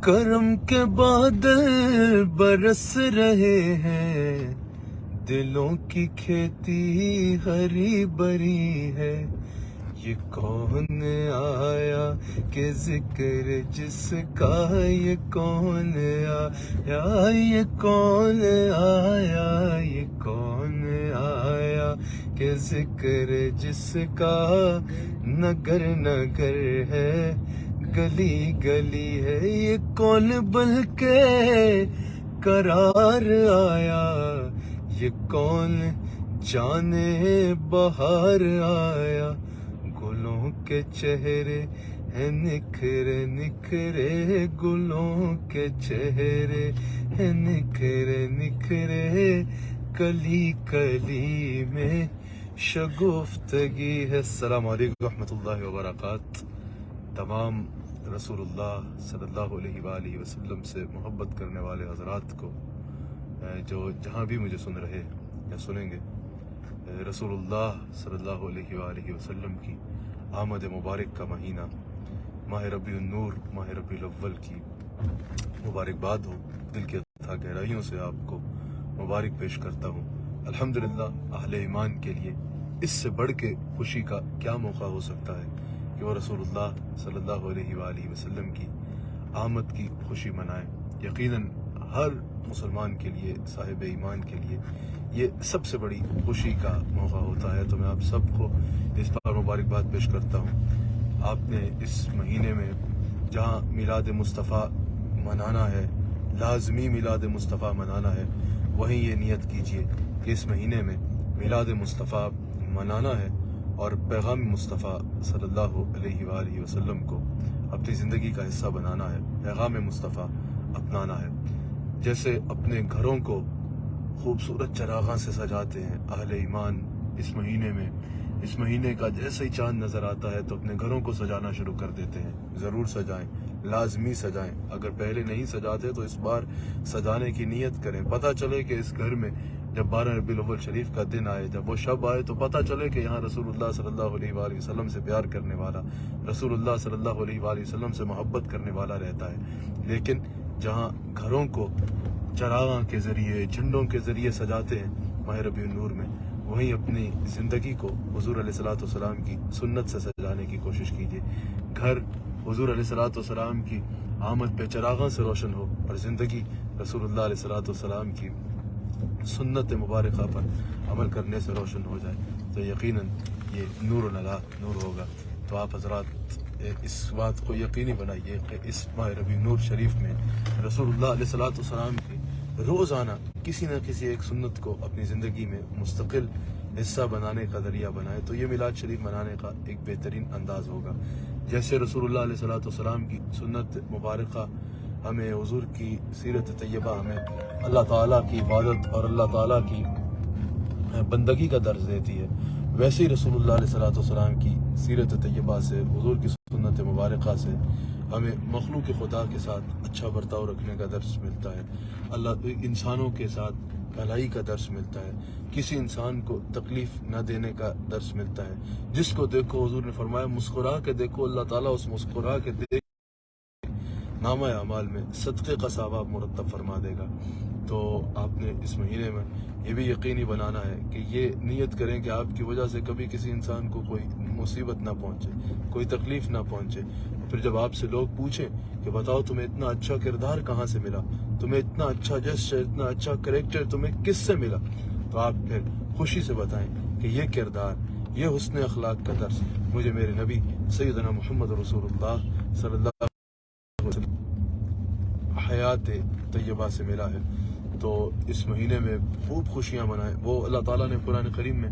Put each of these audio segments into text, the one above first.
کرم کے بادل برس رہے ہیں، دلوں کی کھیتی ہری بھری ہے۔ یہ کون آیا کہ ذکر جس کا، یہ کون آیا، یہ کون آیا، یہ کون آیا کہ ذکر جس کا نگر نگر ہے، گلی گلی ہے۔ یہ کون بل کے قرار آیا، یہ کون جانے بہار آیا۔ گلوں کے چہرے ہیں نکھرے نکھرے، گلوں کے چہرے ہیں نکھرے نکھرے، کلی کلی میں شگفتگی ہے۔ السلام علیکم ورحمۃ اللہ وبرکاتہ۔ تمام رسول اللہ صلی اللہ علیہ وآلہ وسلم سے محبت کرنے والے حضرات کو، جو جہاں بھی مجھے سن رہے یا سنیں گے، رسول اللہ صلی اللہ علیہ وآلہ وسلم کی آمد مبارک کا مہینہ، ماہ ربیع النور، ماہ ربیع الاول کی مبارکباد ہو۔ دل کی اتھا گہرائیوں سے آپ کو مبارک پیش کرتا ہوں۔ الحمدللہ، اہل ایمان کے لیے اس سے بڑھ کے خوشی کا کیا موقع ہو سکتا ہے کہ وہ رسول اللہ صلی اللہ علیہ وآلہ وسلم کی آمد کی خوشی منائے۔ یقیناً ہر مسلمان کے لیے، صاحب ایمان کے لیے یہ سب سے بڑی خوشی کا موقع ہوتا ہے۔ تو میں آپ سب کو اس پر مبارکباد پیش کرتا ہوں۔ آپ نے اس مہینے میں جہاں میلاد مصطفیٰ منانا ہے، لازمی میلاد مصطفیٰ منانا ہے، وہیں یہ نیت کیجئے کہ اس مہینے میں میلاد مصطفیٰ منانا ہے اور پیغام مصطفیٰ صلی اللہ علیہ وآلہ وسلم کو اپنی زندگی کا حصہ بنانا ہے، پیغام مصطفیٰ اپنانا ہے۔ جیسے اپنے گھروں کو خوبصورت چراغاں سے سجاتے ہیں اہل ایمان، اس مہینے میں، اس مہینے کا جیسے ہی چاند نظر آتا ہے تو اپنے گھروں کو سجانا شروع کر دیتے ہیں۔ ضرور سجائیں، لازمی سجائیں۔ اگر پہلے نہیں سجاتے تو اس بار سجانے کی نیت کریں۔ پتہ چلے کہ اس گھر میں جب 12 ربیع الاول شریف کا دن آئے، جب وہ شب آئے، تو پتہ چلے کہ یہاں رسول اللہ صلی اللہ علیہ وآلہ وسلم سے پیار کرنے والا، رسول اللہ صلی اللہ علیہ وآلہ وسلم سے محبت کرنے والا رہتا ہے۔ لیکن جہاں گھروں کو چراغاں کے ذریعے، جھنڈوں کے ذریعے سجاتے ہیں ماہ ربیع النور میں، وہیں اپنی زندگی کو حضور علیہ الصلوۃ والسلام کی سنت سے سجانے کی کوشش کیجیے۔ گھر حضور علیہ الصلوۃ والسلام کی آمد پہ چراغاں سے روشن ہو اور زندگی رسول اللہ علیہ الصلوۃ والسلام کی سنت مبارکہ پر عمل کرنے سے روشن ہو جائے تو یقیناً یہ نور نور ہوگا۔ تو آپ حضرات اس بات کو یقینی بنائیے کہ اس ماہ ربیع النور شریف میں رسول اللہ علیہ الصلوۃ والسلام کی روزانہ کسی نہ کسی ایک سنت کو اپنی زندگی میں مستقل حصہ بنانے کا ذریعہ بنائے تو یہ میلاد شریف منانے کا ایک بہترین انداز ہوگا۔ جیسے رسول اللہ علیہ الصلوۃ والسلام کی سنت مبارکہ ہمیں، حضور کی سیرت طیبہ ہمیں اللہ تعالیٰ کی عبادت اور اللہ تعالیٰ کی بندگی کا درس دیتی ہے، ویسے ہی رسول اللہ علیہ الصلوۃ والسلام کی سیرت طیبہ سے، حضور کی سنت مبارکہ سے ہمیں مخلوق خدا کے ساتھ اچھا برتاؤ رکھنے کا درس ملتا ہے، اللہ انسانوں کے ساتھ بھلائی کا درس ملتا ہے، کسی انسان کو تکلیف نہ دینے کا درس ملتا ہے۔ جس کو دیکھو، حضور نے فرمایا، مسکرا کے دیکھو، اللہ تعالیٰ اس مسکرا کے دیکھ نامہ اعمال میں صدقے کا ثواب مرتب فرما دے گا۔ تو آپ نے اس مہینے میں یہ بھی یقینی بنانا ہے کہ یہ نیت کریں کہ آپ کی وجہ سے کبھی کسی انسان کو کوئی مصیبت نہ پہنچے، کوئی تکلیف نہ پہنچے۔ پھر جب آپ سے لوگ پوچھیں کہ بتاؤ تمہیں اتنا اچھا کردار کہاں سے ملا، تمہیں اتنا اچھا جسچر، اتنا اچھا کریکٹر تمہیں کس سے ملا، تو آپ پھر خوشی سے بتائیں کہ یہ کردار، یہ حسن اخلاق کا درس مجھے میرے نبی سیدنا محمد رسول اللہ صلی اللہ حیات طیبہ سے ملا ہے۔ تو اس مہینے میں خوب خوشیاں منائیں۔ وہ اللہ تعالیٰ نے قرآن کریم میں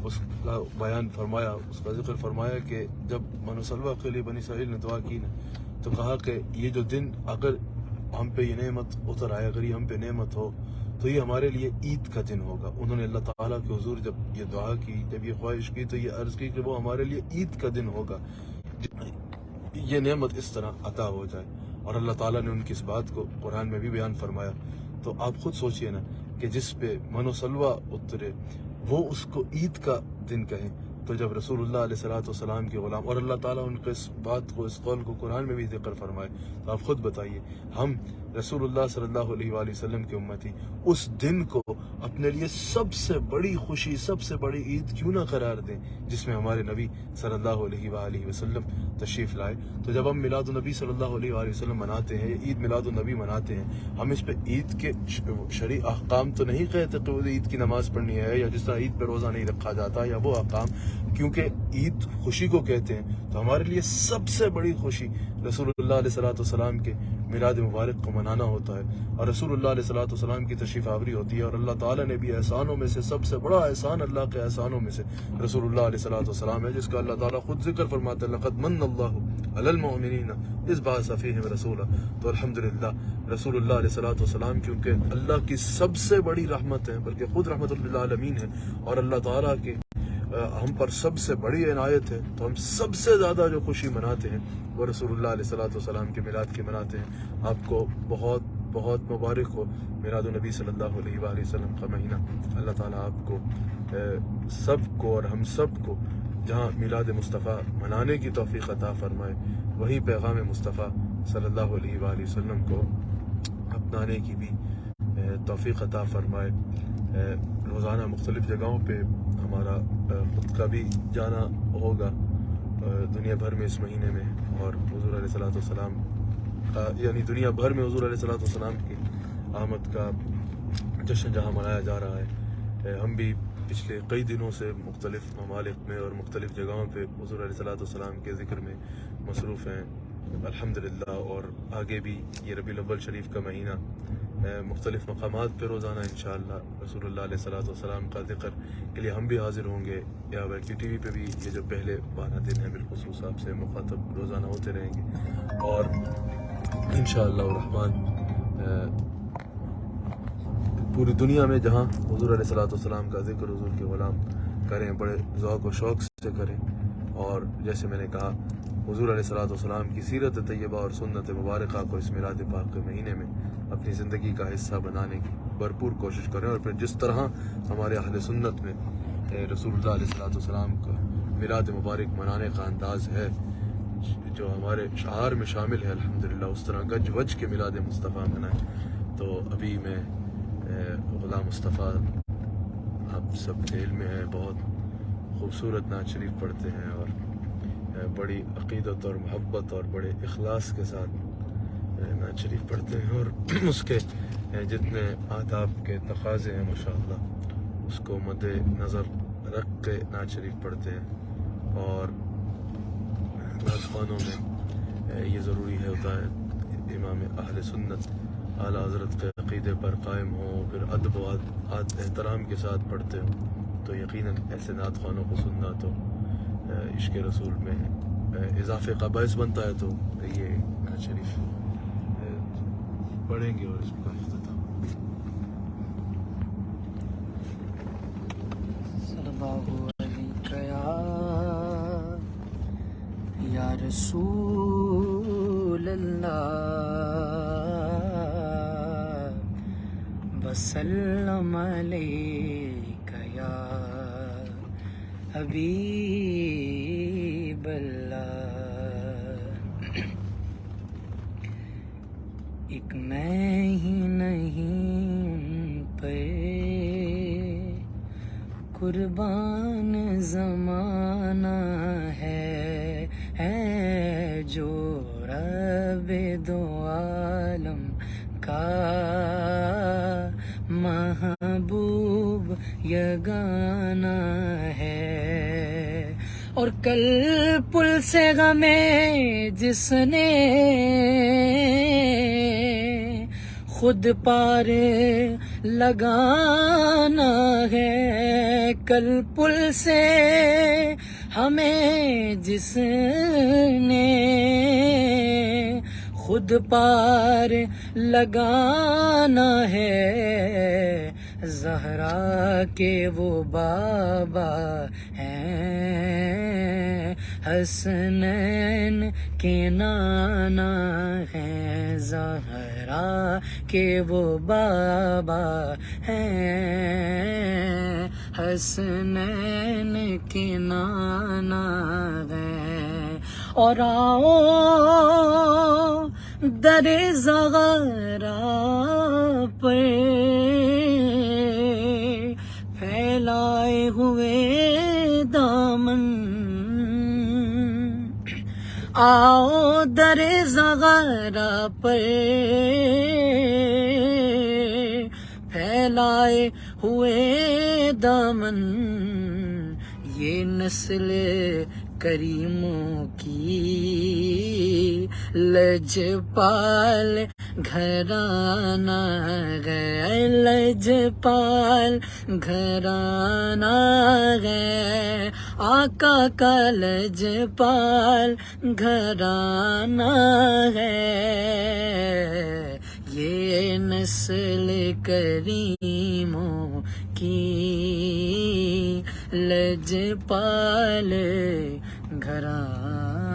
اس کا بیان فرمایا، اس کا ذکر فرمایا کہ جب بنو سلمہ کے لیے بنی اسرائیل نے دعا کی نا، تو کہا کہ یہ جو دن اگر ہم پہ یہ نعمت اتر آئے، اگر یہ ہم پہ نعمت ہو تو یہ ہمارے لیے عید کا دن ہوگا۔ انہوں نے اللہ تعالیٰ کے حضور جب یہ دعا کی، جب یہ خواہش کی، تو یہ عرض کی کہ وہ ہمارے لیے عید کا دن ہوگا، یہ نعمت اس طرح عطا ہو جائے۔ اور اللہ تعالیٰ نے ان کی اس بات کو قرآن میں بھی بیان فرمایا۔ تو آپ خود سوچئے نا کہ جس پہ من و سلوہ اترے وہ اس کو عید کا دن کہیں تو جب رسول اللہ علیہ السلام کے غلام، اور اللہ تعالیٰ ان کو اس بات کو، اس قول کو قرآن میں بھی ذکر فرمائے، تو آپ خود بتائیے ہم رسول اللہ صلی اللہ علیہ وآلہ وسلم کے امتی اس دن کو اپنے لیے سب سے بڑی خوشی، سب سے بڑی عید کیوں نہ قرار دیں جس میں ہمارے نبی صلی اللہ علیہ وآلہ وسلم تشریف لائے؟ تو جب ہم میلاد النبی صلی اللہ علیہ وآلہ وسلم مناتے ہیں، عید میلاد النبی مناتے ہیں، ہم اس پہ عید کے شرعی احکام تو نہیں کہتے کہ عید کی نماز پڑھنی ہے، یا جس طرح عید پہ روزہ نہیں رکھا جاتا، یا وہ احکام، کیونکہ عید خوشی کو کہتے ہیں، تو ہمارے لیے سب سے بڑی خوشی رسول اللہ علیہ السلام کے میلاد مبارک کو منانا ہوتا ہے، اور رسول اللہ علیہ السلام کی تشریف آوری ہوتی ہے، اور اللہ تعالیٰ نے بھی احسانوں میں سے سب سے بڑا احسان، اللہ کے احسانوں میں سے رسول اللہ علیہ السلام ہے، جس کا اللہ تعالیٰ خود ذکر فرماتا ہے، لقد من اللہ علی المؤمنین اذ بعث فیہم رسولا۔ تو الحمدللہ رسول اللہ علیہ السلام کیونکہ اللہ کی سب سے بڑی رحمت ہے، بلکہ خود رحمت للعالمین ہے، اور اللہ تعالیٰ کی ہم پر سب سے بڑی عنایت ہے، تو ہم سب سے زیادہ جو خوشی مناتے ہیں وہ رسول اللہ علیہ السلام کے میلاد کی مناتے ہیں۔ آپ کو بہت بہت مبارک ہو میلاد النبی صلی اللہ علیہ وآلہ وسلم کا مہینہ۔ اللہ تعالیٰ آپ کو سب کو اور ہم سب کو جہاں میلاد مصطفیٰ منانے کی توفیق عطا فرمائے، وہی پیغام مصطفیٰ صلی اللہ علیہ وآلہ وسلم کو اپنانے کی بھی توفیق عطا فرمائے۔ روزانہ مختلف جگہوں پہ ہمارا خود کا بھی جانا ہوگا دنیا بھر میں اس مہینے میں، اور حضور علیہ السلام کا، یعنی دنیا بھر میں حضور علیہ السلام کی آمد کا جشن جہاں منایا جا رہا ہے۔ ہم بھی پچھلے کئی دنوں سے مختلف ممالک میں اور مختلف جگہوں پہ حضور علیہ السلام کے ذکر میں مصروف ہیں الحمدللہ، اور آگے بھی یہ ربیع الاول شریف کا مہینہ مختلف مقامات پہ روزانہ انشاءاللہ رسول اللہ علیہ السلام کا ذکر کے لیے ہم بھی حاضر ہوں گے، یا بلکہ ٹی وی پہ بھی یہ جو پہلے 12 دن ہیں بالخصوص آپ سے مخاطب روزانہ ہوتے رہیں گے، اور انشاءاللہ الرحمن پوری دنیا میں جہاں حضور علیہ السلام کا ذکر حضور کے غلام کریں، بڑے ذوق و شوق سے کریں، اور جیسے میں نے کہا حضور علیہ السلام کی سیرت طیبہ اور سنت مبارکہ کو اس میلاد پاک کے مہینے میں اپنی زندگی کا حصہ بنانے کی بھرپور کوشش کریں، اور پھر جس طرح ہمارے اہل سنت میں رسول اللہ علیہ السلام کا میلاد مبارک منانے کا انداز ہے جو ہمارے شعار میں شامل ہے الحمدللہ، اس طرح گج وج کے میلاد مصطفیٰ منائیں۔ تو ابھی میں غلام مصطفیٰ آپ سب کے علم میں ہے، بہت خوبصورت نعت شریف پڑھتے ہیں، اور بڑی عقیدت اور محبت اور بڑے اخلاص کے ساتھ نعت شریف پڑھتے ہیں، اور اس کے جتنے آداب کے تقاضے ہیں ماشاءاللہ اس کو مد نظر رکھ کے نعت شریف پڑھتے ہیں، اور نعت خوانوں میں یہ ضروری ہوتا ہے امام اہل سنت اعلیٰ حضرت کے عقیدے پر قائم ہوں، پھر ادب و احترام کے ساتھ پڑھتے ہوں، تو یقیناً ایسے نعت خوانوں کو سننا تو عشق رسول میں اضافے کا باعث بنتا ہے۔ تو یہ نعت شریف پڑھیں گے اور اس کا اختتام۔ صلی اللہ علیہ یا رسول اللہ وسلم علیک یا حبیب اللہ۔ ایک میں ہی نہیں پہ قربان زمانہ ہے جو رب دو عالم کا محبوب یگانہ ہے، اور کل پل سے غمیں جس نے خود پار لگانا ہے، کل پل سے ہمیں جس نے خود پار لگانا ہے، زہرا کے وہ بابا ہیں، حسنین کے نانا ہیں، زہرا کے وہ بابا ہیں، حسنین کے نانا ہے، اور آؤ در زغرا پر پھیلائے ہوئے دامن، آؤ در زغرا پر پھیلائے ہوئے دامن، یہ نسل کریموں کی لجپال گھرانہ ہے، لجپال گھرانہ ہے، آقا کا لجپال گھرانہ ہے، یہ نسل کریموں کی لجپال گھرانہ